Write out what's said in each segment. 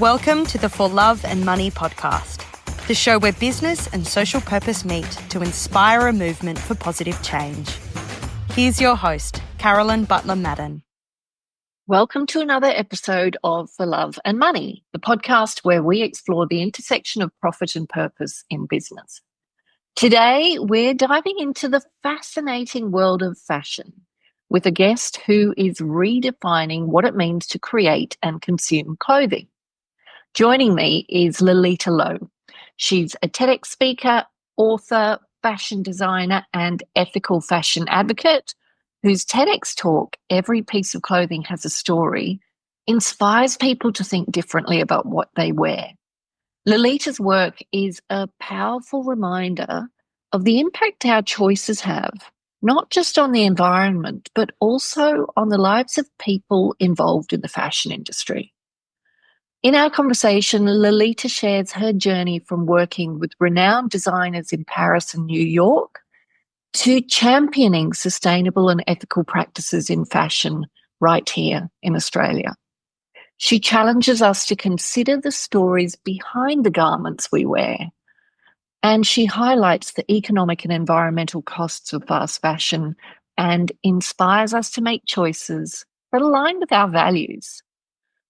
Welcome to the For Love and Money podcast, the show where business and social purpose meet to inspire a movement for positive change. Here's your host, Carolyn Butler-Madden. Welcome to another episode of For Love and Money, the podcast where we explore the intersection of profit and purpose in business. Today, we're diving into the fascinating world of fashion with a guest who is redefining what it means to create and consume clothing. Joining me is Lalita Lowe. She's a TEDx speaker, author, fashion designer, and ethical fashion advocate whose TEDx talk, Every Piece of Clothing Has a Story, inspires people to think differently about what they wear. Lalita's work is a powerful reminder of the impact our choices have, not just on the environment, but also on the lives of people involved in the fashion industry. In our conversation, Lalita shares her journey from working with renowned designers in Paris and New York to championing sustainable and ethical practices in fashion right here in Australia. She challenges us to consider the stories behind the garments we wear, and she highlights the economic and environmental costs of fast fashion and inspires us to make choices that align with our values.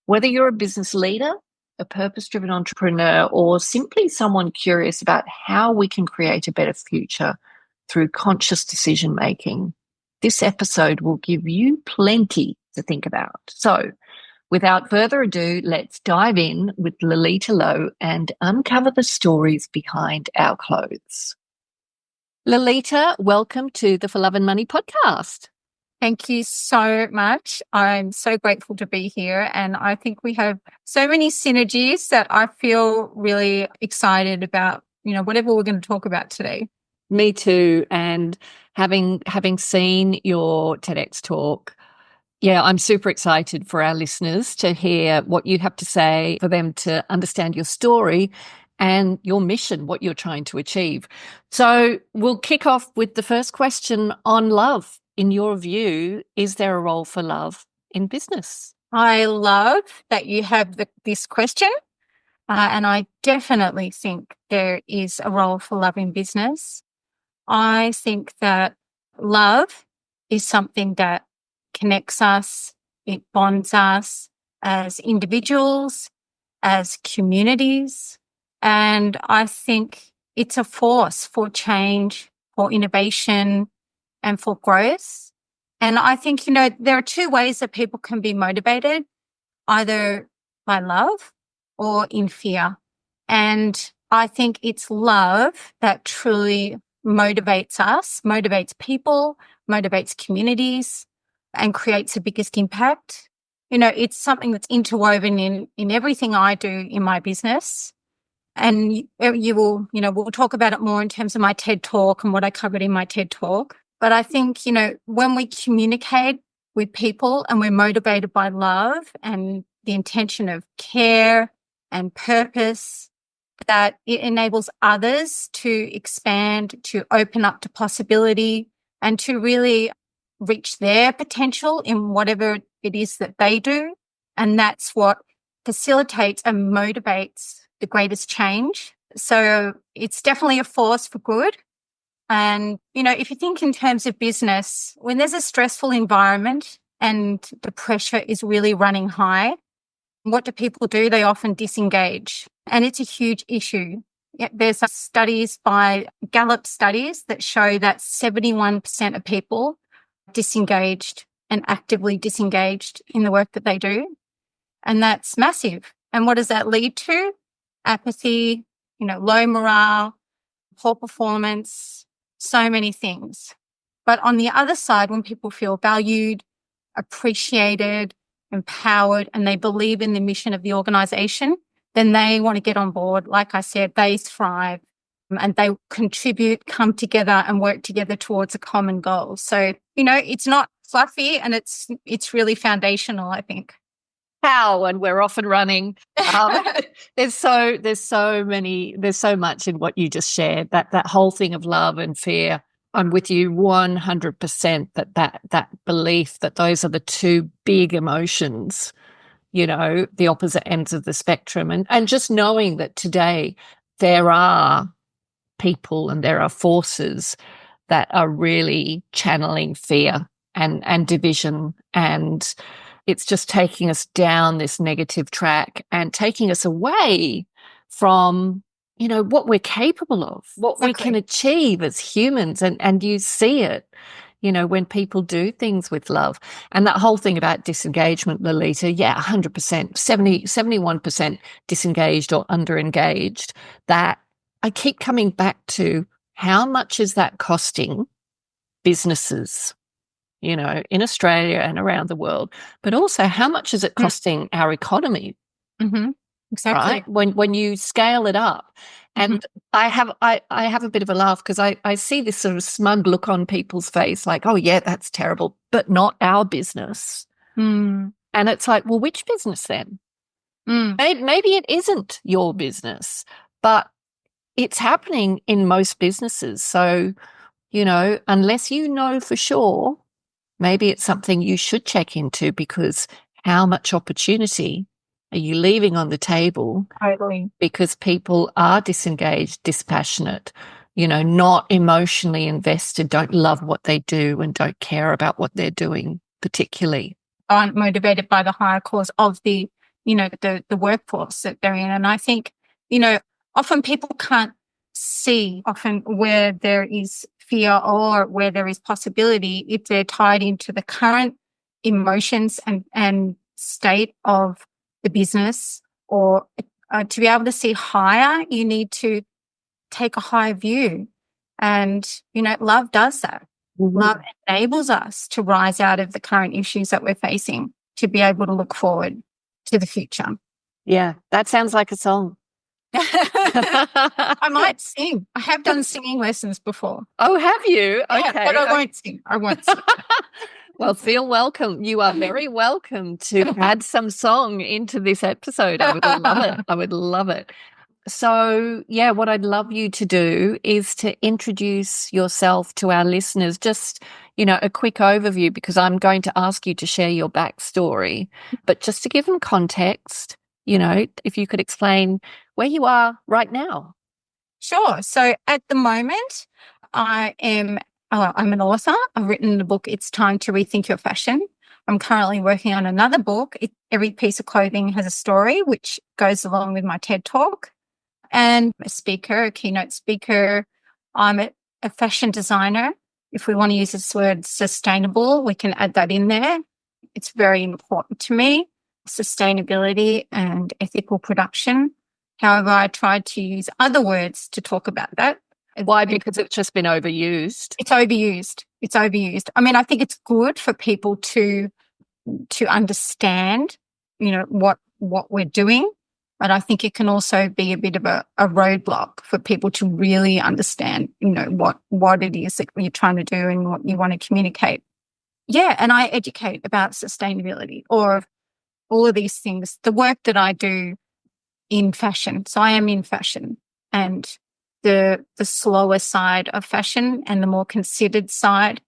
Whether you're a business leader, a purpose-driven entrepreneur, or simply someone curious about how we can create a better future through conscious decision-making, this episode will give you plenty to think about. So, without further ado, let's dive in with Lalita Lowe and uncover the stories behind our clothes. Lalita, welcome to the For Love and Money podcast. Thank you so much. I'm so grateful to be here. And I think we have so many synergies that I feel really excited about, whatever we're going to talk about today. Me too. And having seen your TEDx talk, I'm super excited for our listeners to hear what you have to say, for them to understand your story and your mission, what you're trying to achieve. So we'll kick off with the first question on love. In your view, is there a role for love in business? I love that you have this question, and I definitely think there is a role for love in business. I think that love is something that connects us, it bonds us as individuals, as communities, and I think it's a force for change, for innovation, and for growth. And I think, there are two ways that people can be motivated, either by love or in fear. And I think it's love that truly motivates us, motivates people, motivates communities, and creates the biggest impact. It's something that's interwoven in everything I do in my business. And you will, we'll talk about it more in terms of my TED talk and what I covered in my TED talk. But I think, when we communicate with people and we're motivated by love and the intention of care and purpose, that it enables others to expand, to open up to possibility and to really reach their potential in whatever it is that they do. And that's what facilitates and motivates the greatest change. So it's definitely a force for good. And, if you think in terms of business, when there's a stressful environment and the pressure is really running high, what do people do? They often disengage. And it's a huge issue. There's studies by Gallup studies that show that 71% of people disengaged and actively disengaged in the work that they do. And that's massive. And what does that lead to? Apathy, low morale, poor performance, so many things. But on the other side, when people feel valued, appreciated, empowered, and they believe in the mission of the organization, then they want to get on board. Like I said, they thrive and they contribute, come together and work together towards a common goal. So, it's not fluffy and it's really foundational, I think. How, and we're off and running. There's so much in what you just shared, that whole thing of love and fear. I'm with you 100% that belief that those are the two big emotions the opposite ends of the spectrum. And just knowing that today there are people and there are forces that are really channeling fear and division, and it's just taking us down this negative track and taking us away from what we're capable of, what we can achieve as humans. And you see it when people do things with love. And that whole thing about disengagement, Lalita, 100%, 71% disengaged or underengaged. That I keep coming back to, how much is that costing businesses, in Australia and around the world, but also how much is it costing our economy? Mm-hmm. Exactly. Right? When you scale it up. And I have a bit of a laugh because I see this sort of smug look on people's face, like, oh yeah, that's terrible, but not our business. Mm. And it's like, well, which business then? Maybe it isn't your business, but it's happening in most businesses. So, unless you know for sure, maybe it's something you should check into, because how much opportunity are you leaving on the table? Totally. Because people are disengaged, dispassionate, not emotionally invested, don't love what they do and don't care about what they're doing particularly. Aren't motivated by the higher cause of the workforce that they're in. And I think, often people can't see often where there is fear or where there is possibility if they're tied into the current emotions and state of the business. Or to be able to see higher, you need to take a higher view. And, love does that. Mm-hmm. Love enables us to rise out of the current issues that we're facing, to be able to look forward to the future. Yeah, that sounds like a song. I might sing. I have done singing lessons before. Oh, have you? Yeah, okay. but I won't sing. Well, feel welcome. You are very welcome to add some song into this episode. I would love it. I would love it. So, what I'd love you to do is to introduce yourself to our listeners, just, a quick overview, because I'm going to ask you to share your backstory, but just to give them context, if you could explain where you are right now. Sure. So at the moment, I'm an author. I've written the book, It's Time to Rethink Your Fashion. I'm currently working on another book. Every piece of clothing has a story, which goes along with my TED Talk. And a speaker, a keynote speaker. I'm a fashion designer. If we want to use this word sustainable, we can add that in there. It's very important to me, sustainability and ethical production. However, I tried to use other words to talk about that. Why? Because it's just been overused. It's overused. I mean, I think it's good for people to understand, what we're doing. But I think it can also be a bit of a roadblock for people to really understand, what it is that you're trying to do and what you want to communicate. Yeah, and I educate about sustainability or all of these things. The work that I do in fashion. So I am in fashion, and the slower side of fashion and the more considered side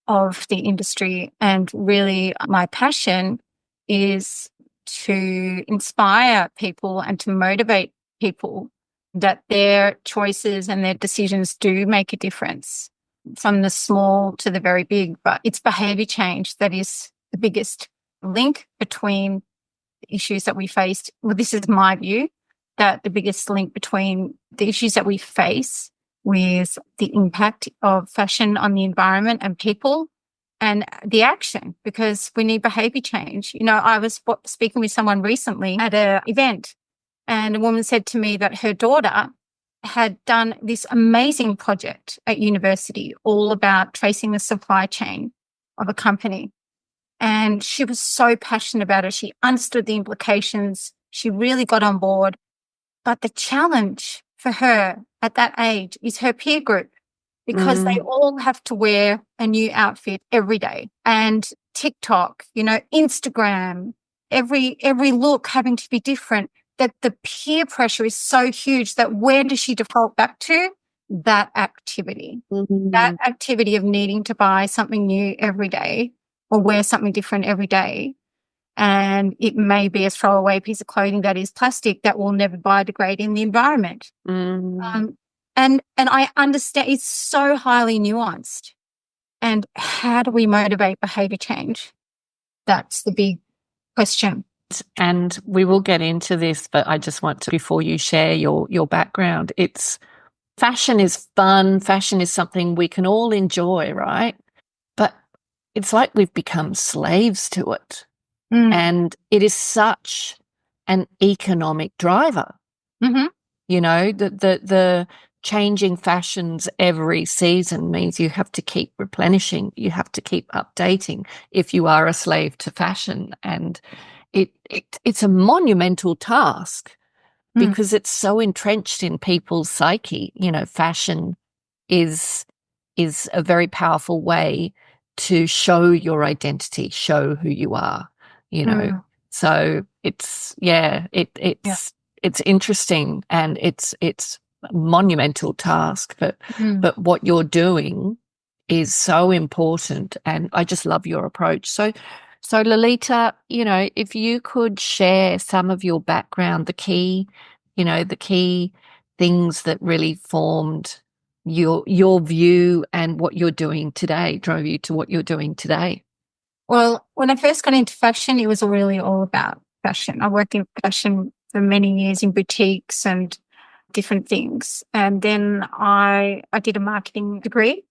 of the industry. And really my passion is to inspire people and to motivate people that their choices and their decisions do make a difference, from the small to the very big. But it's behavior change that is the biggest link between the issues that we faced. Well, this is my view, that the biggest link between the issues that we face with the impact of fashion on the environment and people and the action, because we need behavior change. I was speaking with someone recently at an event, and a woman said to me that her daughter had done this amazing project at university all about tracing the supply chain of a company. And she was so passionate about it. She understood the implications. She really got on board. But the challenge for her at that age is her peer group, because they all have to wear a new outfit every day. And TikTok, Instagram, every look having to be different, that the peer pressure is so huge that where does she default back to? That activity. That activity of needing to buy something new every day or wear something different every day. And it may be a throwaway piece of clothing that is plastic that will never biodegrade in the environment. And I understand it's so highly nuanced. And how do we motivate behavior change? That's the big question. And we will get into this, but I just want to, before you share your background, fashion is fun. Fashion is something we can all enjoy, right? But it's like we've become slaves to it. And it is such an economic driver. You know, the changing fashions every season means you have to keep replenishing, you have to keep updating if you are a slave to fashion. And it's a monumental task because it's so entrenched in people's psyche. You know, fashion is a very powerful way to show your identity, show who you are, you know. So it's interesting, and it's a monumental task, but what you're doing is so important, and I just love your approach. So Lalita, you know, if you could share some of your background, the key things that really formed your view and what you're doing today, drove you to what you're doing today. Well, when I first got into fashion, it was really all about fashion. I worked in fashion for many years in boutiques and different things. And then I did a marketing degree.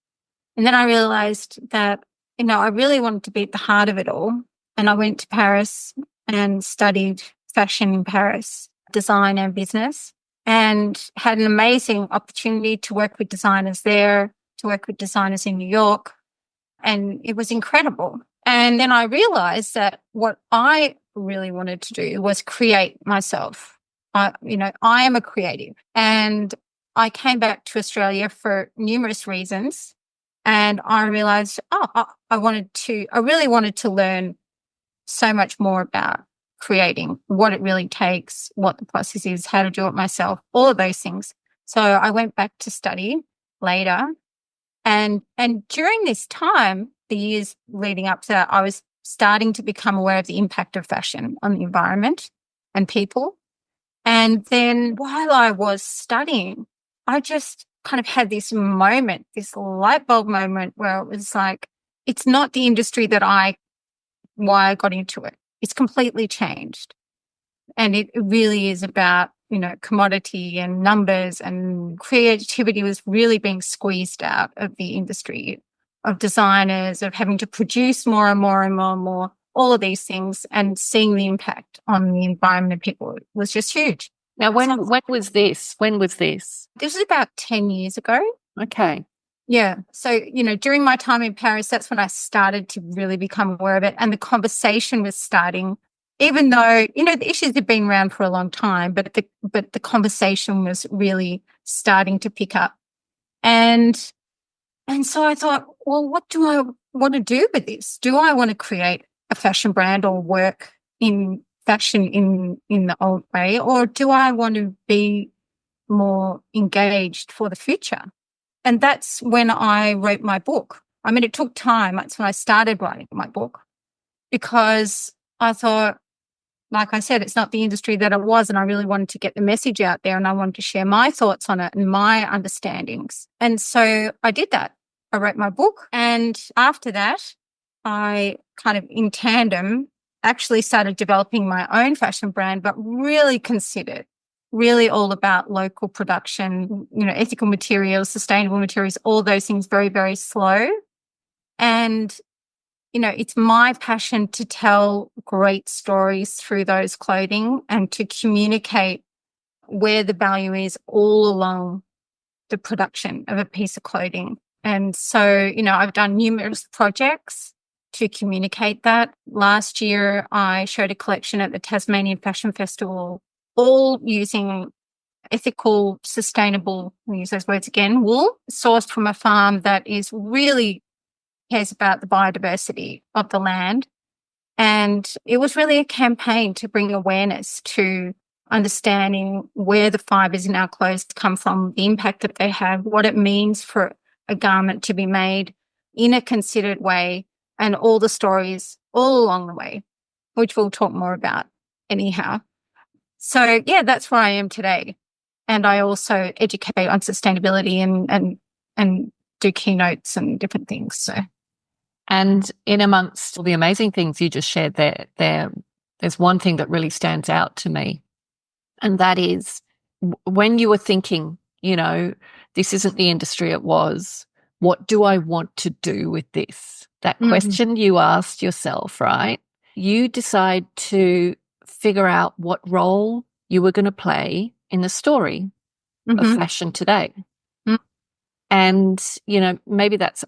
And then I realized that, you know, I really wanted to be at the heart of it all. And I went to Paris and studied fashion in Paris, design and business, and had an amazing opportunity to work with designers there, to work with designers in New York. And it was incredible. And then I realized that what I really wanted to do was create myself. I am a creative. And I came back to Australia for numerous reasons. And I realized, I really wanted to learn so much more about creating, what it really takes, what the process is, how to do it myself, all of those things. So I went back to study later. And during this time, the years leading up to that, I was starting to become aware of the impact of fashion on the environment and people. And then while I was studying, I just kind of had this moment, this light bulb moment where it was like, it's not the industry why I got into it. It's completely changed. And it really is about, you know, commodity and numbers, and creativity was really being squeezed out of the industry of designers, of having to produce more and more and more and more, all of these things, and seeing the impact on the environment of people was just huge. Now, when was this? When was this? This was about 10 years ago. Okay. Yeah. So, you know, during my time in Paris, that's when I started to really become aware of it. And the conversation was starting, even though, you know, the issues had been around for a long time, but the conversation was really starting to pick up. And so I thought, well, what do I want to do with this? Do I want to create a fashion brand or work in fashion in the old way, or do I want to be more engaged for the future? And that's when I wrote my book. I mean, it took time. That's when I started writing my book, because I thought, like I said, it's not the industry that it was, and I really wanted to get the message out there, and I wanted to share my thoughts on it and my understandings. And so I did that. I wrote my book, and after that, I kind of in tandem actually started developing my own fashion brand, but really considered, really all about local production, you know, ethical materials, sustainable materials, all those things, very, very slow. And, you know, it's my passion to tell great stories through those clothing and to communicate where the value is all along the production of a piece of clothing. And so, you know, I've done numerous projects to communicate that. Last year, I showed a collection at the Tasmanian Fashion Festival, all using ethical, sustainable, I'll use those words again, wool sourced from a farm that is really cares about the biodiversity of the land. And it was really a campaign to bring awareness to understanding where the fibres in our clothes come from, the impact that they have, what it means for a garment to be made in a considered way, and all the stories all along the way. which we'll talk more about anyhow. So, yeah, that's where I am today. And I also educate on sustainability and do keynotes and different things. So, and in amongst all the amazing things you just shared there's one thing that really stands out to me, and that is when you were thinking, this isn't the industry it was. What do I want to do with this? That question you asked yourself, right? You decide to figure out what role you were going to play in the story of fashion today. And, maybe that's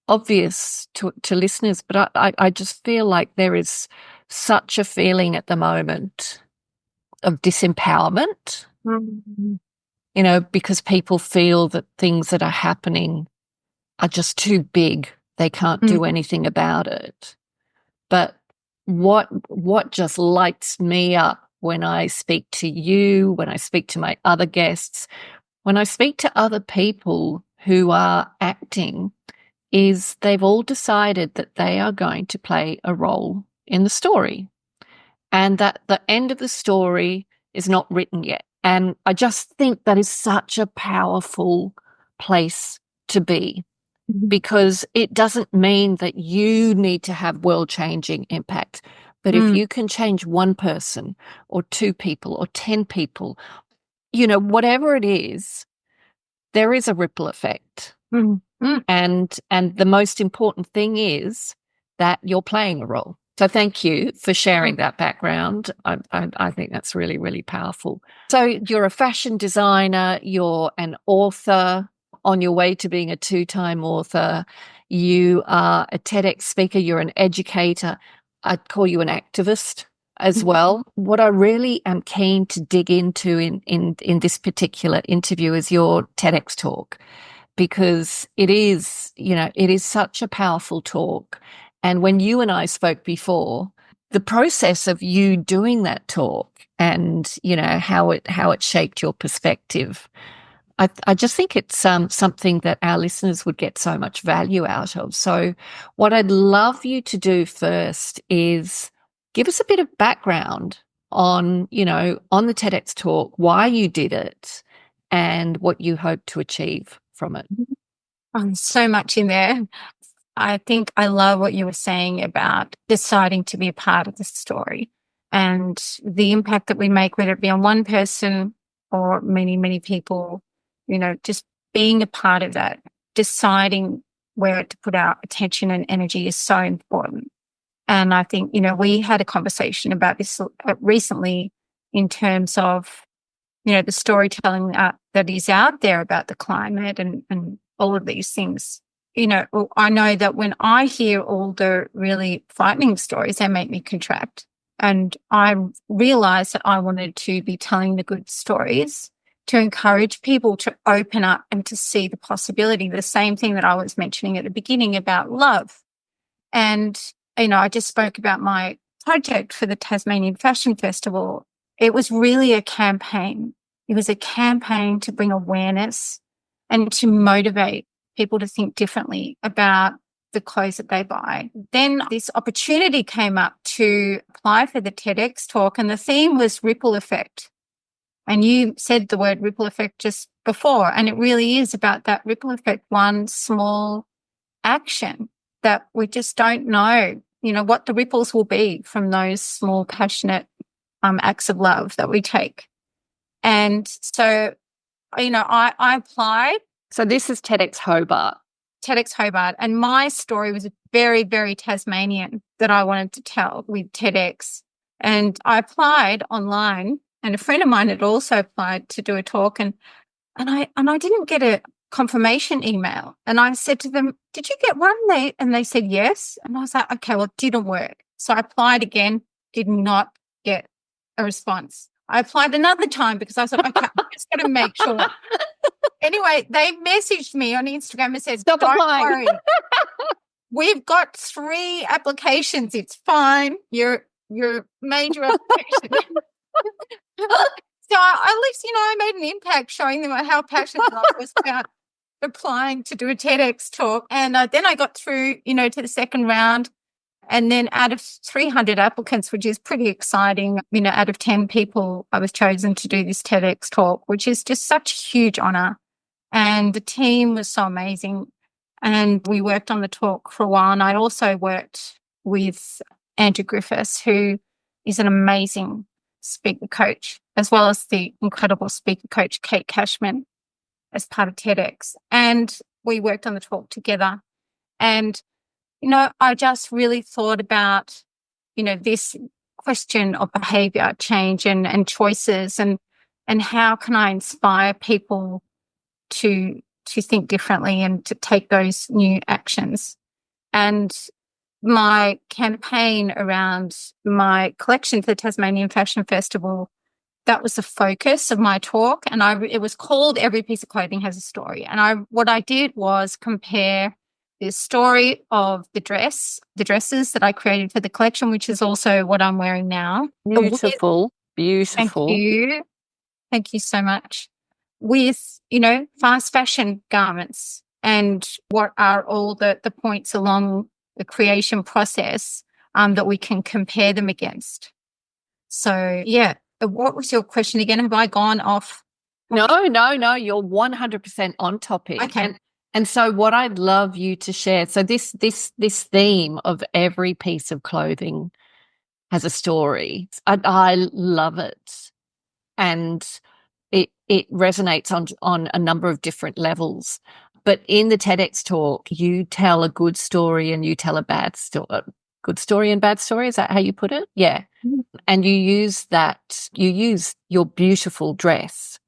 obvious to listeners, but I just feel like there is such a feeling at the moment of disempowerment, because people feel that things that are happening are just too big. They can't do anything about it. But what just lights me up when I speak to you, when I speak to my other guests, when I speak to other people who are acting, is they've all decided that they are going to play a role in the story, and that the end of the story is not written yet. And I just think that is such a powerful place to be, because it doesn't mean that you need to have world-changing impact. But if you can change one person or two people or 10 people, whatever it is, there is a ripple effect. And the most important thing is that you're playing a role. So thank you for sharing that background. I think that's really, really powerful. So you're a fashion designer, you're an author on your way to being a 2-time author. You are a TEDx speaker, you're an educator. I'd call you an activist as well. What I really am keen to dig into in this particular interview is your TEDx talk, because it is such a powerful talk. And when you and I spoke before, the process of you doing that talk and, how it shaped your perspective, I just think it's something that our listeners would get so much value out of. So what I'd love you to do first is give us a bit of background on, on the TEDx talk, why you did it and what you hope to achieve from it. So much in there. I think I love what you were saying about deciding to be a part of the story and the impact that we make, whether it be on one person or many, many people, just being a part of that, deciding where to put our attention and energy is so important. And I think, we had a conversation about this recently in terms of, the storytelling that is out there about the climate and all of these things. I know that when I hear all the really frightening stories, they make me contract. And I realized that I wanted to be telling the good stories to encourage people to open up and to see the possibility, the same thing that I was mentioning at the beginning about love. And, I just spoke about my project for the Tasmanian Fashion Festival. It was really a campaign. It was a campaign to bring awareness and to motivate people to think differently about the clothes that they buy. Then this opportunity came up to apply for the TEDx talk, and the theme was ripple effect. And you said the word ripple effect just before, and it really is about that ripple effect, one small action that we just don't know, what the ripples will be from those small, passionate acts of love that we take. And so, I applied. So this is TEDx Hobart. TEDx Hobart. And my story was very, very Tasmanian that I wanted to tell with TEDx. And I applied online, and a friend of mine had also applied to do a talk, and I didn't get a confirmation email. And I said to them, "Did you get one?" And they said yes. And I was like, okay, well, it didn't work. So I applied again, did not get a response. I applied another time because I was like, okay, I'm just going to make sure. Anyway, they messaged me on Instagram and said, "Stop applying. Don't worry. We've got 3 applications. It's fine. Your major application." So at least, I made an impact showing them how passionate I was about applying to do a TEDx talk. And then I got through, to the second round. And then out of 300 applicants, which is pretty exciting, out of 10 people, I was chosen to do this TEDx talk, which is just such a huge honor. And the team was so amazing. And we worked on the talk for a while. And I also worked with Andrew Griffiths, who is an amazing speaker coach, as well as the incredible speaker coach, Kate Cashman, as part of TEDx. And we worked on the talk together. And, I just really thought about, this question of behavior change and choices and how can I inspire people to think differently and to take those new actions. And my campaign around my collection for the Tasmanian Fashion Festival, that was the focus of my talk. And it was called Every Piece of Clothing Has a Story. And what I did was compare the story of the dresses that I created for the collection, which is also what I'm wearing now. Beautiful. Thank you so much. With, fast fashion garments and what are all the points along the creation process that we can compare them against. So, yeah. What was your question again? Have I gone off? No. You're 100% on topic. Okay. And so what I'd love you to share, so this theme of every piece of clothing has a story. I love it. And it resonates on a number of different levels. But in the TEDx talk, you tell a good story and you tell a bad story. Good story and bad story, is that how you put it? Yeah. Mm-hmm. And you use your beautiful dress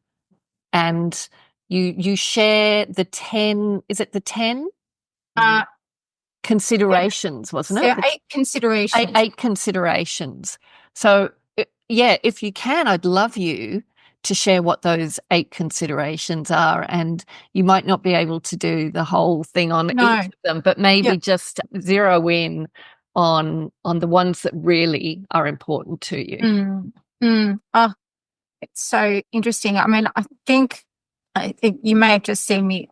and you share the 10, is it the 10? Considerations, wasn't it? There are 8 considerations. 8 considerations. So, if you can, I'd love you to share what those 8 considerations are. And you might not be able to do the whole thing on each of them, but maybe just zero in on the ones that really are important to you. Oh, it's so interesting. I mean, I think you may have just seen me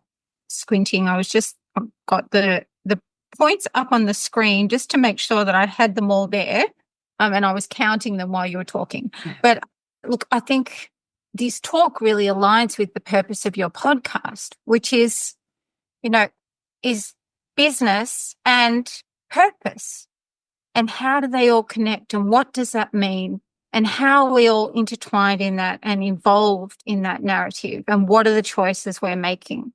squinting. I've got the points up on the screen just to make sure that I had them all there. And I was counting them while you were talking. But look, I think this talk really aligns with the purpose of your podcast, which is, is business and purpose. And how do they all connect and what does that mean? And how are we all intertwined in that and involved in that narrative? And what are the choices we're making?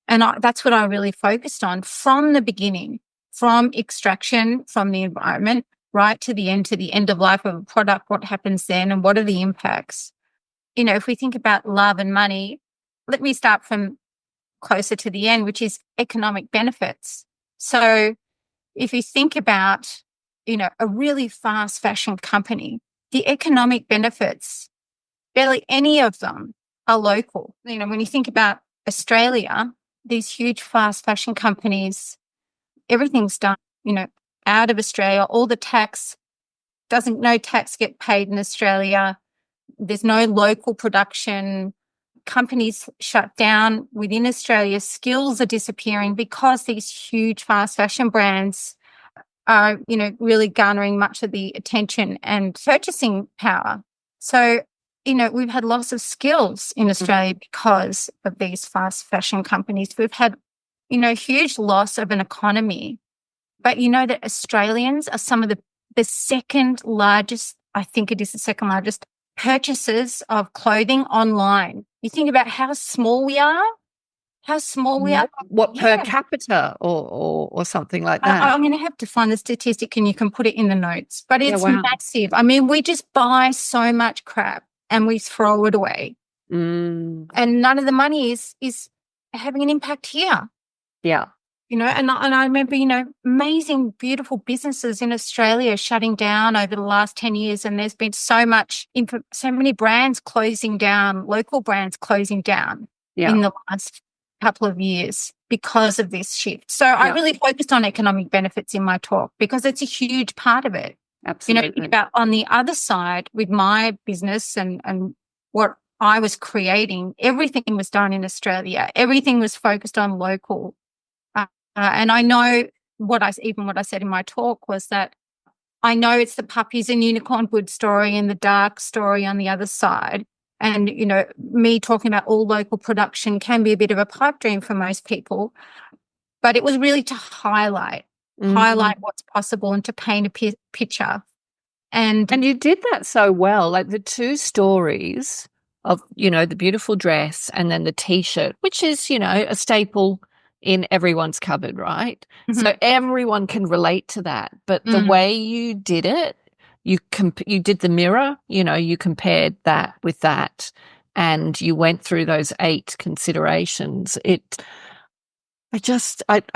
And that's what I really focused on from the beginning, from extraction from the environment right to the end of life of a product, what happens then and what are the impacts? If we think about love and money, let me start from closer to the end, which is economic benefits. So if you think about, a really fast fashion company, the economic benefits, barely any of them are local. When you think about Australia, these huge fast fashion companies, everything's done, out of Australia. All the no tax get paid in Australia. There's no local production. Companies shut down within Australia. Skills are disappearing because these huge fast fashion brands are, really garnering much of the attention and purchasing power. So, we've had loss of skills in Australia because of these fast fashion companies. We've had, huge loss of an economy. But that Australians are some of the second largest, I think it is the second largest, purchasers of clothing online. You think about how small we are. What, per capita or something like that? I'm going to have to find the statistic and you can put it in the notes. But it's massive. I mean, we just buy so much crap and we throw it away. And none of the money is having an impact here. Yeah. And I remember, amazing, beautiful businesses in Australia shutting down over the last 10 years. And there's been so many brands closing down, local brands closing down in the last couple of years because of this shift. So I really focused on economic benefits in my talk because it's a huge part of it. Absolutely. Think about on the other side with my business and what I was creating, everything was done in Australia. Everything was focused on local. And I know what I said in my talk was that I know it's the puppies and unicorn good story and the dark story on the other side. And, me talking about all local production can be a bit of a pipe dream for most people. But it was really to highlight what's possible and to paint a picture. And you did that so well. Like the two stories of, the beautiful dress and then the T-shirt, which is, a staple in everyone's cupboard, right? Mm-hmm. So everyone can relate to that. But the way you did it, you did the mirror, you compared that with that, and you went through those 8 considerations. I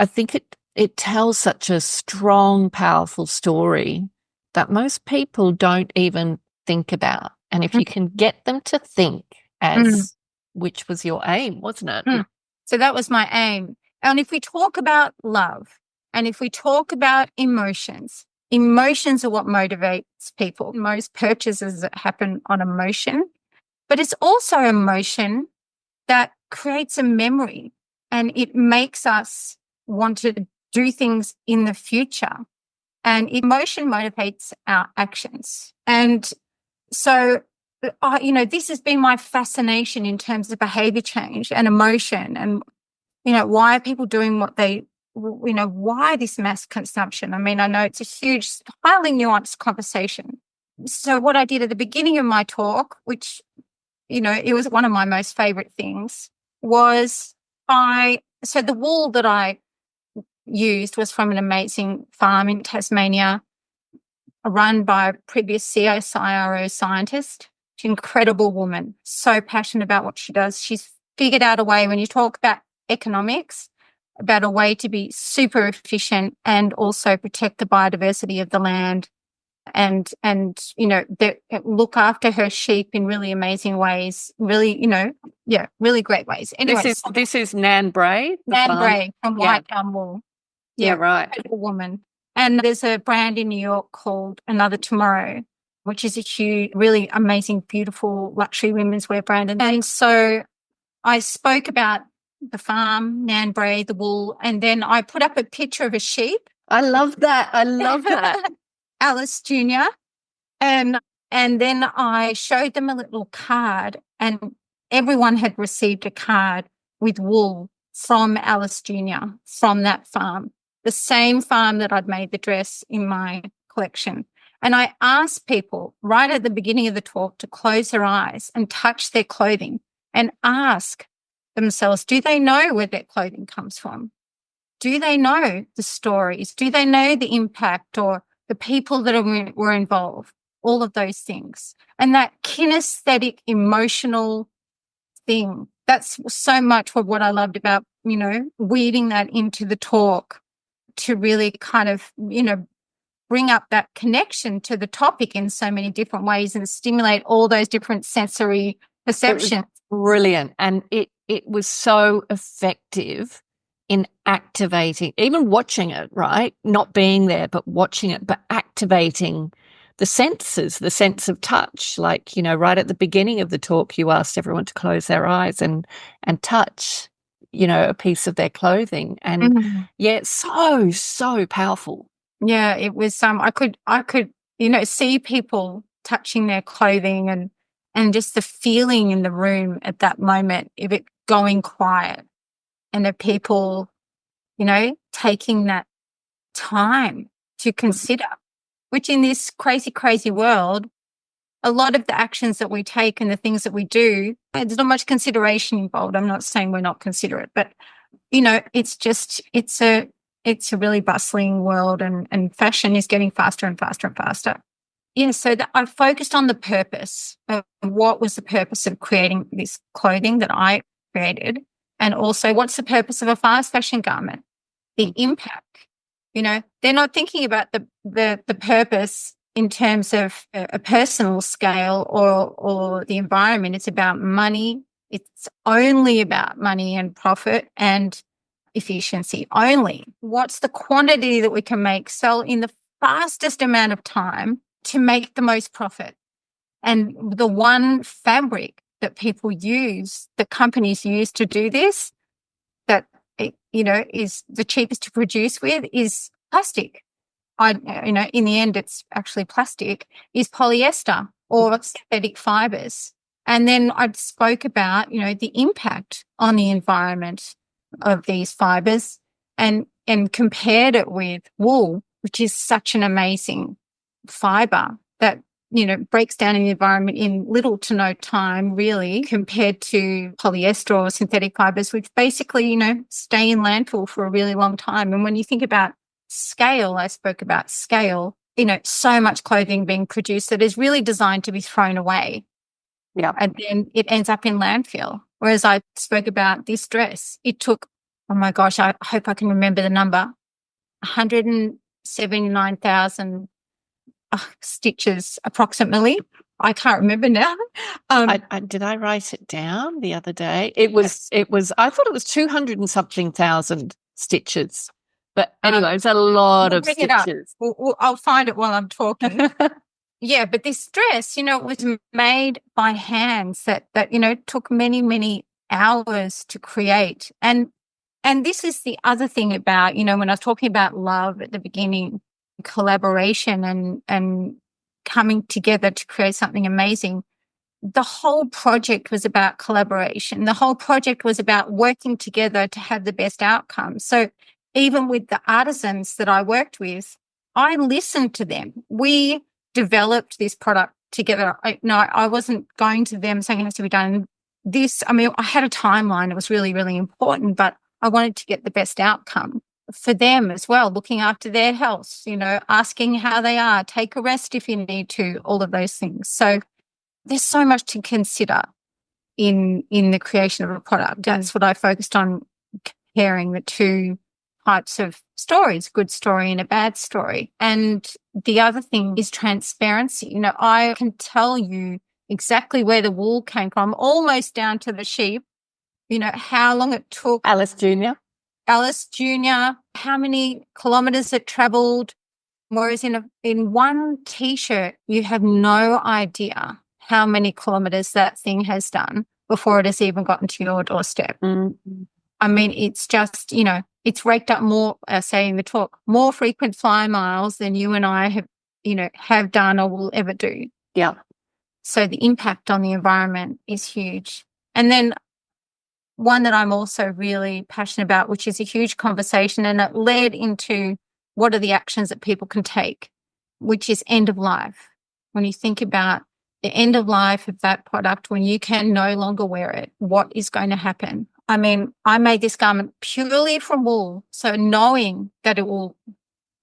think it tells such a strong, powerful story that most people don't even think about. And if you can get them to think which was your aim, wasn't it? So that was my aim. And if we talk about love and if we talk about emotions are what motivates people. Most purchases happen on emotion, but it's also emotion that creates a memory and it makes us want to do things in the future. And emotion motivates our actions. And so, this has been my fascination in terms of behavior change and emotion and, why are people doing what they, why this mass consumption? I mean, I know it's a huge, highly nuanced conversation. So what I did at the beginning of my talk, which, it was one of my most favorite things, was so the wool that I used was from an amazing farm in Tasmania, run by a previous CSIRO scientist. She's an incredible woman, so passionate about what she does. She's figured out a way, when you talk about economics, about a way to be super efficient and also protect the biodiversity of the land and look after her sheep in really amazing ways, really, really great ways. Anyway, this is Nan Bray? Nan Bray from White Gum Wool. Yeah, right. Incredible woman. And there's a brand in New York called Another Tomorrow, which is a huge, really amazing, beautiful luxury women's wear brand. And so I spoke about the farm, Nan Bray, the wool, and then I put up a picture of a sheep. I love that. Alice Jr. And then I showed them a little card, and everyone had received a card with wool from Alice Jr. from that farm, the same farm that I'd made the dress in my collection. And I asked people right at the beginning of the talk to close their eyes and touch their clothing and ask themselves, do they know where their clothing comes from? Do they know the stories? Do they know the impact or the people that were involved? All of those things. And that kinesthetic, emotional thing, that's so much what I loved about, weaving that into the talk to really kind of, bring up that connection to the topic in so many different ways and stimulate all those different sensory perceptions. Brilliant. And it was so effective in activating, even watching it, right? Not being there, but watching it, but activating the senses, the sense of touch. Like, right at the beginning of the talk, you asked everyone to close their eyes and touch, a piece of their clothing. And so powerful. Yeah, it was I could, see people touching their clothing and just the feeling in the room at that moment of it going quiet and the people, taking that time to consider, which in this crazy, crazy world, a lot of the actions that we take and the things that we do, there's not much consideration involved. I'm not saying we're not considerate, but, it's a really bustling world and fashion is getting faster and faster and faster. Yeah, so I focused on the purpose of what was the purpose of creating this clothing that I created, and also what's the purpose of a fast fashion garment, the impact. They're not thinking about the purpose in terms of a personal scale or the environment. It's about money. It's only about money and profit and efficiency only. What's the quantity that we can sell in the fastest amount of time to make the most profit? And the one fabric that people use, that companies use to do this, that, is the cheapest to produce with, is plastic. In the end, it's actually plastic, is polyester or synthetic fibers. And then I spoke about, the impact on the environment of these fibers and compared it with wool, which is such an amazing fiber that, breaks down in the environment in little to no time, really, compared to polyester or synthetic fibers, which basically, stay in landfill for a really long time. And when you think about scale, I spoke about scale, so much clothing being produced that is really designed to be thrown away. Yeah. And then it ends up in landfill. Whereas I spoke about this dress, it took, oh my gosh, I hope I can remember the number, 179,000 stitches approximately. I can't remember now. Did I write it down the other day? I thought it was 200 and something thousand stitches. But anyway, it's a lot of stitches. I'll find it while I'm talking. Yeah, but this dress, was made by hands that took many, many hours to create. And this is the other thing about, when I was talking about love at the beginning, collaboration and coming together to create something amazing. The whole project was about collaboration. The whole project was about working together to have the best outcome. So even with the artisans that I worked with, I listened to them. We developed this product together. I wasn't going to them saying it has to be done this. I had a timeline. It was really, really important, but I wanted to get the best outcome for them as well, looking after their health, asking how they are, take a rest if you need to, all of those things. So there's so much to consider in the creation of a product. That's what I focused on, comparing the two types of stories, good story and a bad story. And the other thing is transparency. I can tell you exactly where the wool came from, almost down to the sheep, how long it took. Alice Jr., how many kilometers it traveled. Whereas in one T-shirt, you have no idea how many kilometers that thing has done before it has even gotten to your doorstep. Mm-hmm. It's just, it's raked up more, say in the talk, more frequent fly miles than you and I have done or will ever do. Yeah. So the impact on the environment is huge. And then one that I'm also really passionate about, which is a huge conversation, and it led into what are the actions that people can take, which is end of life. When you think about the end of life of that product, when you can no longer wear it, what is going to happen? I made this garment purely from wool, so knowing that it will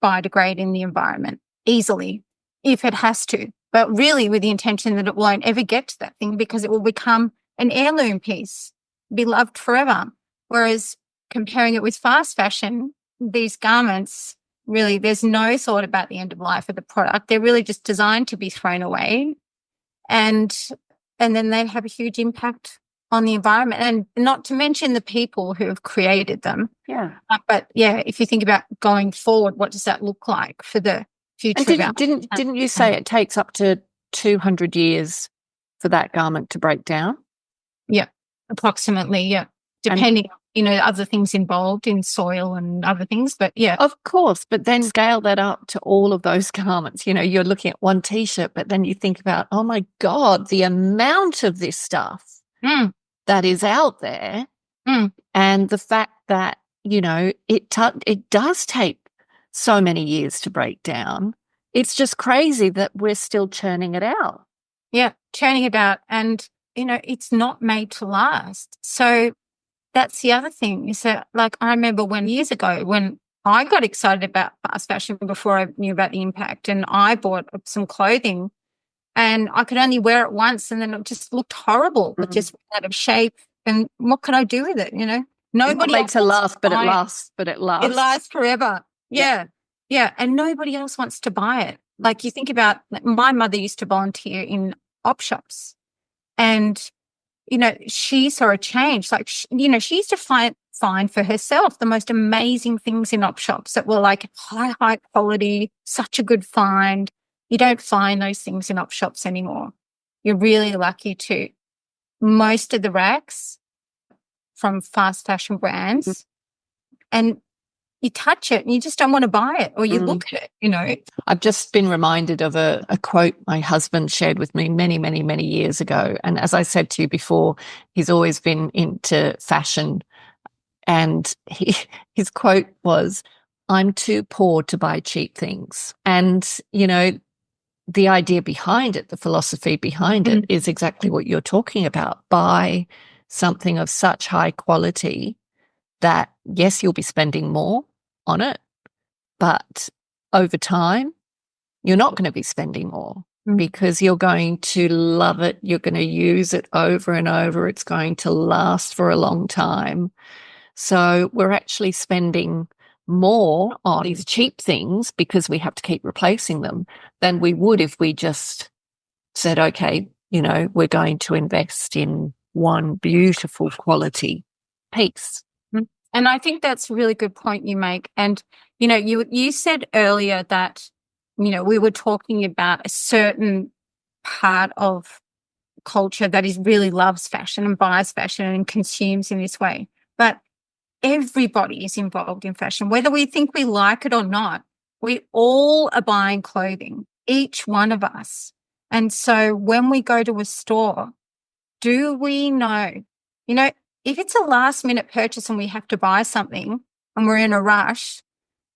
biodegrade in the environment easily if it has to, but really with the intention that it won't ever get to that thing because it will become an heirloom piece, be loved forever. Whereas comparing it with fast fashion, these garments, really, there's no thought about the end of life of the product. They're really just designed to be thrown away. And then they have a huge impact on the environment, and not to mention the people who have created them. Yeah. But yeah, if you think about going forward, what does that look like for the future? And didn't you say it takes up to 200 years for that garment to break down? Yeah, approximately. Yeah, depending on other things involved in soil and other things. But yeah, of course. But then scale that up to all of those garments. You're looking at one T-shirt, but then you think about, oh my God, the amount of this stuff that is out there, and the fact that it does take so many years to break down. It's just crazy that we're still churning it out. Yeah, churning it out, and it's not made to last. So that's the other thing is that, like, I remember years ago when I got excited about fast fashion before I knew about the impact, and I bought some clothing and I could only wear it once and then it just looked horrible. It just went out of shape. And what could I do with it? Nobody else to last, but it lasts. But it lasts. It lasts forever. Yeah. And nobody else wants to buy it. Like, you think about, my mother used to volunteer in op shops, and she saw a change. Like, she used to find for herself the most amazing things in op shops that were like high quality, such a good find. You don't find those things in op shops anymore. You're really lucky to. Most of the racks from fast fashion brands, and you touch it and you just don't want to buy it, or you look at it, you know. I've just been reminded of a quote my husband shared with me many, many, many years ago. And as I said to you before, he's always been into fashion. And his quote was, "I'm too poor to buy cheap things." And, you know, the idea behind it, the philosophy behind it is exactly what you're talking about. Buy something of such high quality that, yes, you'll be spending more on it, but over time, you're not going to be spending more because you're going to love it. You're going to use it over and over. It's going to last for a long time. So we're actually spending more on these cheap things because we have to keep replacing them than we would if we just said, okay, you know, we're going to invest in one beautiful quality piece. And I think that's a really good point you make. And, you know, you said earlier that, you know, we were talking about a certain part of culture that is really loves fashion and buys fashion and consumes in this way. But everybody is involved in fashion, whether we think we like it or not. We all are buying clothing, each one of us. And so when we go to a store, do we know, you know, if it's a last minute purchase and we have to buy something and we're in a rush,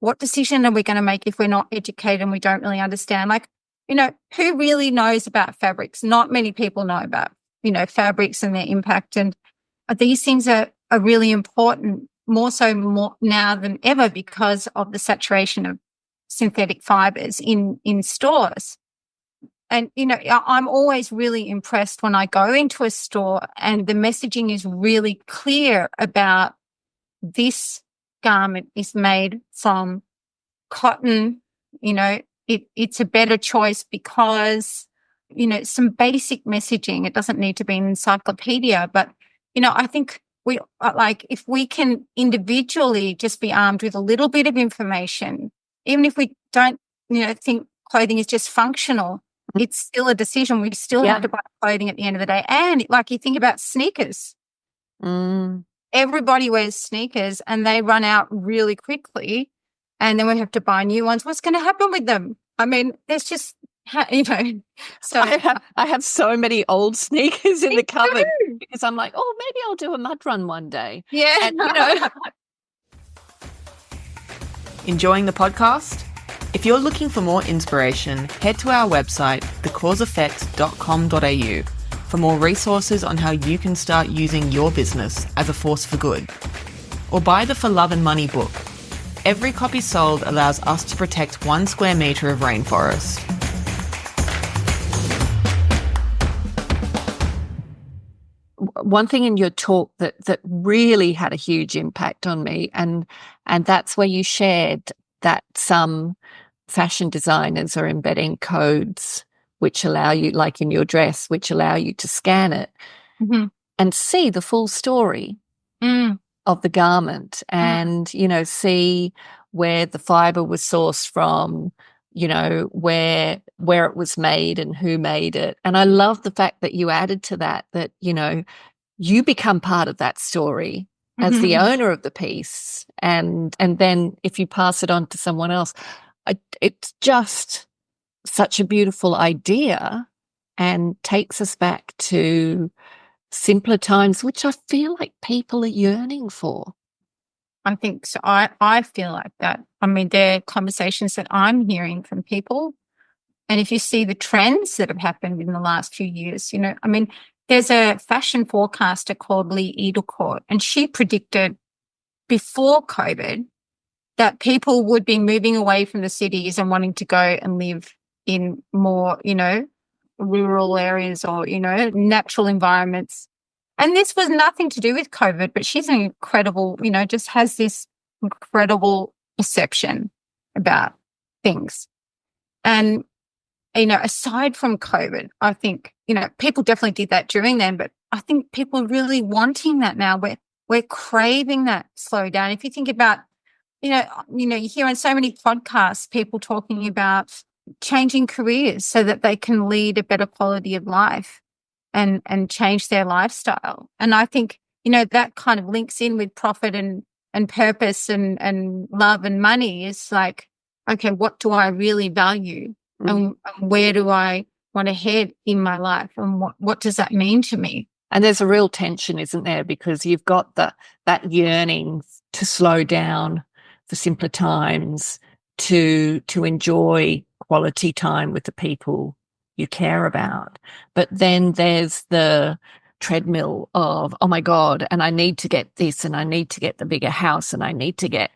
what decision are we going to make if we're not educated and we don't really understand? Like, you know, who really knows about fabrics? Not many people know about, you know, fabrics and their impact. And these things are really important, more now than ever because of the saturation of synthetic fibers in stores. And, you know, I'm always really impressed when I go into a store and the messaging is really clear about this garment is made from cotton, you know, it's a better choice because, you know, some basic messaging. It doesn't need to be an encyclopedia, but, you know, I think we like if we can individually just be armed with a little bit of information, even if we don't, you know, think clothing is just functional, it's still a decision. We still have to buy clothing at the end of the day. And like you think about sneakers. Everybody wears sneakers and they run out really quickly and then we have to buy new ones. What's going to happen with them? I mean, there's just, you know. So I have so many old sneakers in the cupboard because I'm like, oh, maybe I'll do a mud run one day. Yeah. And, you know. Enjoying the podcast? If you're looking for more inspiration, head to our website, thecauseeffect.com.au, for more resources on how you can start using your business as a force for good. Or buy the For Love and Money book. Every copy sold allows us to protect 1 square metre of rainforest. One thing in your talk that really had a huge impact on me, and that's where you shared that some fashion designers are embedding codes which allow you, like in your dress, which allow you to scan it and see the full story of the garment and, you know, see where the fiber was sourced from, you know, where it was made and who made it. And I love the fact that you added to that, you know, you become part of that story as the owner of the piece. And then if you pass it on to someone else, it's just such a beautiful idea and takes us back to simpler times, which I feel like people are yearning for. I think so. I feel like that. I mean, there are conversations that I'm hearing from people. And if you see the trends that have happened in the last few years, you know, I mean, there's a fashion forecaster called Lee Edelcourt, and she predicted before COVID that people would be moving away from the cities and wanting to go and live in more, you know, rural areas or, you know, natural environments. And this was nothing to do with COVID, but she's an incredible, you know, just has this incredible perception about things. And, you know, aside from COVID, I think, you know, people definitely did that during then, but I think people are really wanting that now. We're craving that slowdown. If you think about, you hear on so many podcasts, people talking about changing careers so that they can lead a better quality of life and change their lifestyle. And I think, you know, that kind of links in with profit and and purpose and love and money is like, okay, what do I really value? And where do I want to head in my life? And what does that mean to me? And there's a real tension, isn't there? Because you've got that yearning to slow down for simpler times, to enjoy quality time with the people you care about. But then there's the treadmill of, oh my God, and I need to get this, and I need to get the bigger house, and I need to get,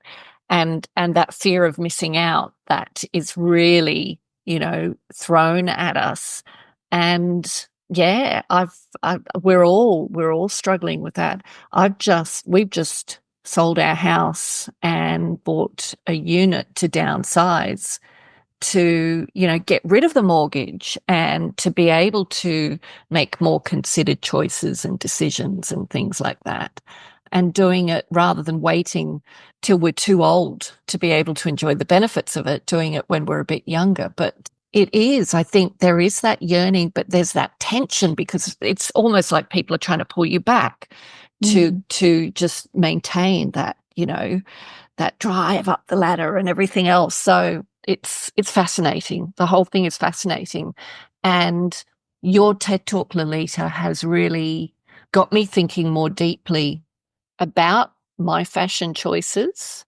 and that fear of missing out that is really, thrown at us. And yeah, we're all struggling with that. We've just sold our house and bought a unit to downsize, to, get rid of the mortgage and to be able to make more considered choices and decisions and things like that. And doing it rather than waiting till we're too old to be able to enjoy the benefits of it, doing it when we're a bit younger. But I think there is that yearning, but there's that tension, because it's almost like people are trying to pull you back to just maintain that, that drive up the ladder and everything else. So it's fascinating. The whole thing is fascinating. And your TED Talk, Lalita, has really got me thinking more deeply about my fashion choices,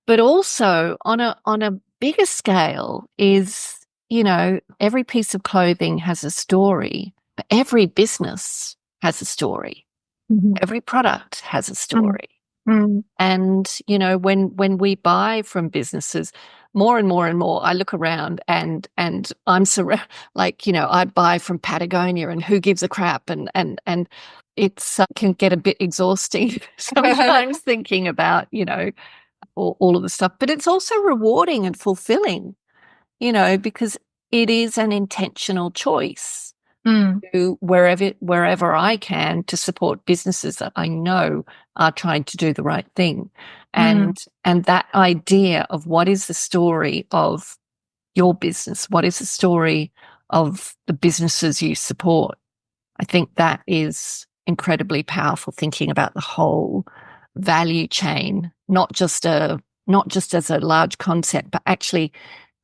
but also on a bigger scale is, every piece of clothing has a story, but every business has a story. Mm-hmm. Every product has a story. Mm-hmm. And, when we buy from businesses, more and more and more, I look around and I'm I buy from Patagonia, and who gives a crap? And it's can get a bit exhausting sometimes thinking about, all of the stuff, but it's also rewarding and fulfilling, because it is an intentional choice to wherever I can to support businesses that I know are trying to do the right thing. And that idea of what is the story of your business, what is the story of the businesses you support, I think that is incredibly powerful, thinking about the whole value chain, not just as a large concept, but actually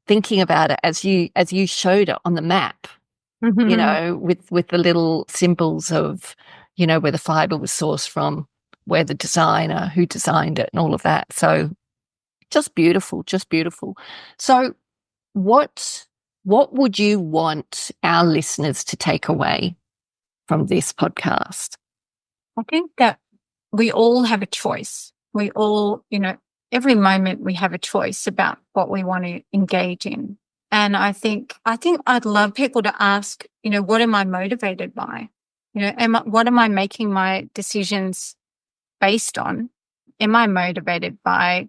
thinking about it as you showed it on the map, with the little symbols of, where the fiber was sourced from, where the designer, who designed it, and all of that. So just beautiful, just beautiful. So what would you want our listeners to take away from this podcast? I think that we all have a choice. We all, every moment we have a choice about what we want to engage in. And I think I'd love people to ask, what am I motivated by? What am I making my decisions based on? Am I motivated by,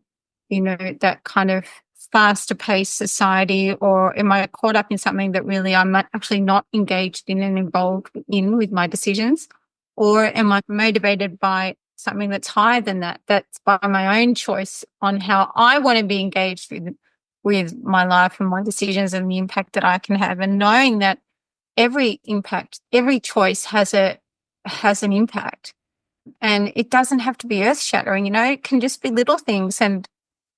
that kind of faster paced society, or am I caught up in something that really I'm actually not engaged in and involved in with my decisions? Or am I motivated by something that's higher than that, that's by my own choice on how I want to be engaged with my life and my decisions and the impact that I can have, and knowing that every choice has an impact, and it doesn't have to be earth shattering, it can just be little things, and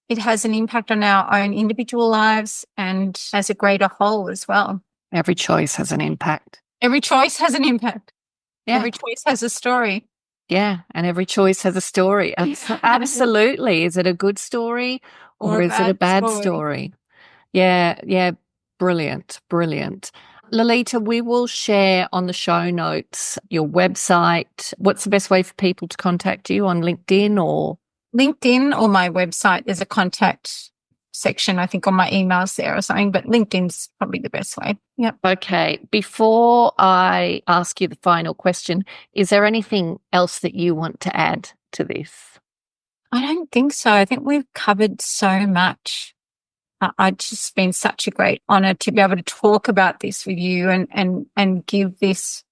it has an impact on our own individual lives and as a greater whole as well. Every choice has an impact. Every choice has an impact. Yeah. Every choice has a story. Yeah, and every choice has a story. Absolutely. Is it a good story or is it a bad story? Yeah, brilliant. Lalita, we will share on the show notes your website. What's the best way for people to contact you, on LinkedIn or? LinkedIn or my website. There's a contact section, I think, on my emails there or something, but LinkedIn's probably the best way. Yep. Okay. Before I ask you the final question, is there anything else that you want to add to this? I don't think so. I think we've covered so much. It's just been such a great honor to be able to talk about this with you and give this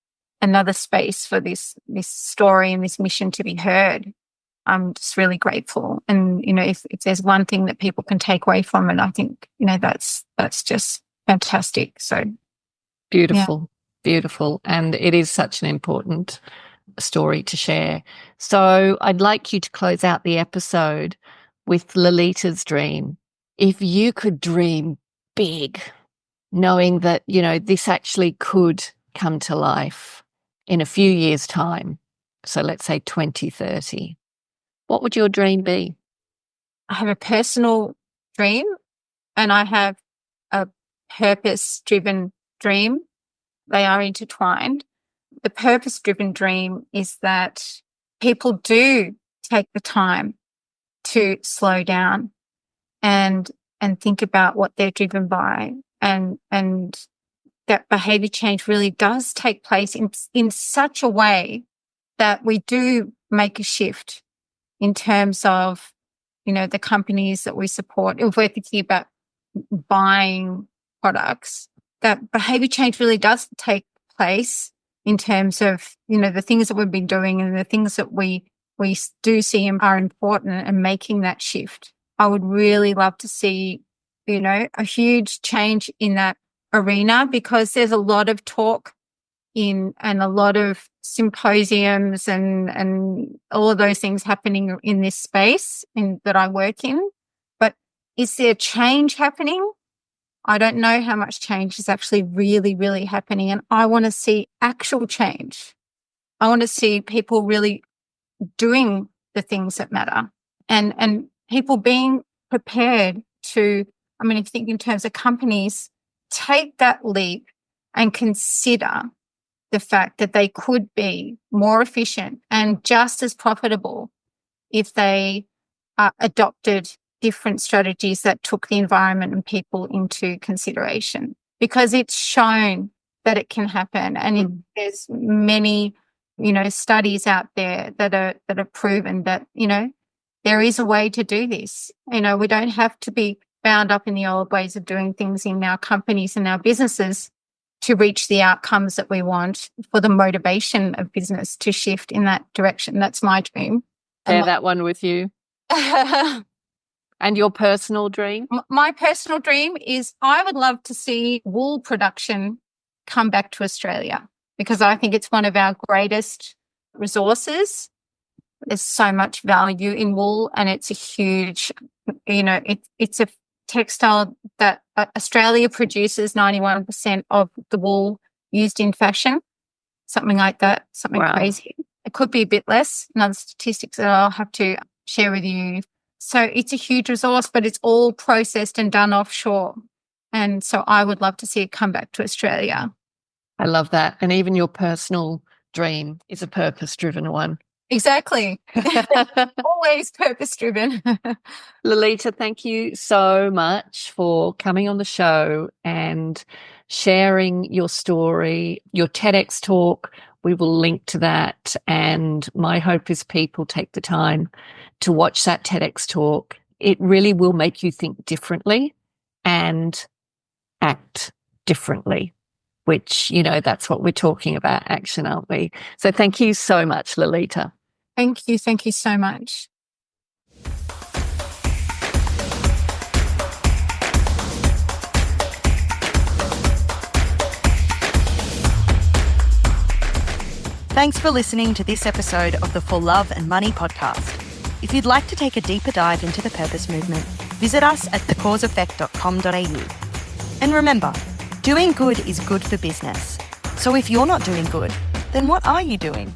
another space for this story and this mission to be heard. I'm just really grateful. And, if there's one thing that people can take away from it, I think, that's just fantastic. So beautiful. And it is such an important story to share. So I'd like you to close out the episode with Lalita's dream. If you could dream big, knowing that, this actually could come to life in a few years' time, so let's say 2030, what would your dream be? I have a personal dream and I have a purpose-driven dream. They are intertwined. The purpose-driven dream is that people do take the time to slow down and think about what they're driven by, and that behavior change really does take place in such a way that we do make a shift in terms of, the companies that we support. If we're thinking about buying products, that behavior change really does take place in terms of, the things that we've been doing and the things that we do see are important, and making that shift. I would really love to see, a huge change in that arena, because there's a lot of talk and a lot of symposiums and all of those things happening in this space that I work in. But is there change happening? I don't know how much change is actually really, really happening. And I want to see actual change. I want to see people really doing the things that matter, and people being prepared to, if you think in terms of companies, take that leap and consider the fact that they could be more efficient and just as profitable if they adopted different strategies that took the environment and people into consideration, because it's shown that it can happen. And there's many, studies out there that are proven that, there is a way to do this. We don't have to be bound up in the old ways of doing things in our companies and our businesses to reach the outcomes that we want, for the motivation of business to shift in that direction. That's my dream. Share that one with you. And your personal dream? My personal dream is I would love to see wool production come back to Australia, because I think it's one of our greatest resources. There's so much value in wool, and it's a huge, it's a textile that Australia produces 91% of the wool used in fashion, something like that, something crazy. It could be a bit less, another statistics that I'll have to share with you. So it's a huge resource, but it's all processed and done offshore. And so I would love to see it come back to Australia. I love that. And even your personal dream is a purpose-driven one. Exactly. Always purpose-driven. Lalita, thank you so much for coming on the show and sharing your story, your TEDx talk. We will link to that. And my hope is people take the time to watch that TEDx talk. It really will make you think differently and act differently, which, that's what we're talking about, action, aren't we? So thank you so much, Lalita. Thank you. Thank you so much. Thanks for listening to this episode of the For Love and Money podcast. If you'd like to take a deeper dive into the purpose movement, visit us at thecauseeffect.com.au. And remember, doing good is good for business. So if you're not doing good, then what are you doing?